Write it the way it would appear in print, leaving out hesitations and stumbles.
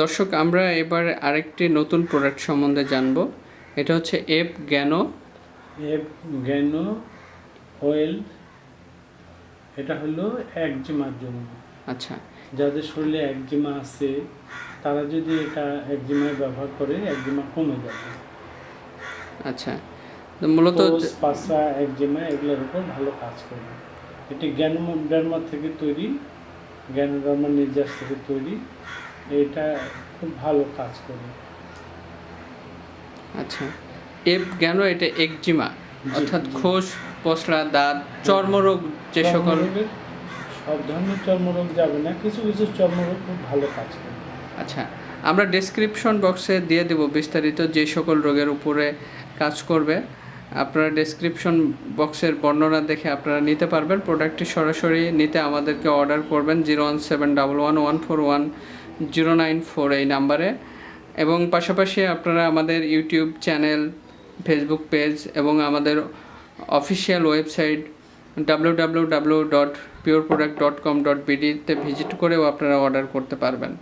দর্শক, আমরা এবার আরেকটি নতুন প্রোডাক্ট সম্বন্ধে জানব। এটা হচ্ছে গ্যানো অয়েল। এটা হলো একজিমার জন্য। আচ্ছা, যাদের শরীরে একজিমা আছে তারা যদি এটা একজিমায় ব্যবহার করে একজিমা কমে যাবে। আচ্ছা, তো মূলত পাসা একজিমা এগুলোর উপর ভালো কাজ করে। এটি গ্যানোডার্মা থেকে তৈরি, গ্যানোডার্মা নির্যাস থেকে তৈরি। এটা খুব ভালো কাজ করে। আচ্ছা, গ্যানো এটা একজিমা অর্থাৎ খোস, পশলা, দাঁত, চর্মরোগ, যে সকল সব ধরনের চর্মরোগ যাবে না, কিছু কিছু চর্মরোগ খুব ভালো কাজ করে। আচ্ছা, আমরা ডেসক্রিপশন বক্সে দিয়ে দেব বিস্তারিত যে সকল রোগের উপরে কাজ করবে। আপনারা ডেসক্রিপশন বক্সের বর্ণনা দেখে আপনারা নিতে পারবেন। প্রোডাক্টটি সরাসরি নিতে আমাদেরকে অর্ডার করবেন 01711141094 এই নাম্বারে। এবং পাশাপাশি আপনারা আমাদের ইউটিউব চ্যানেল, ফেসবুক পেজ এবং আমাদের অফিসিয়াল ওয়েবসাইট www.pureproduct.com.bd তে ভিজিট করেও আপনারা অর্ডার করতে পারবেন।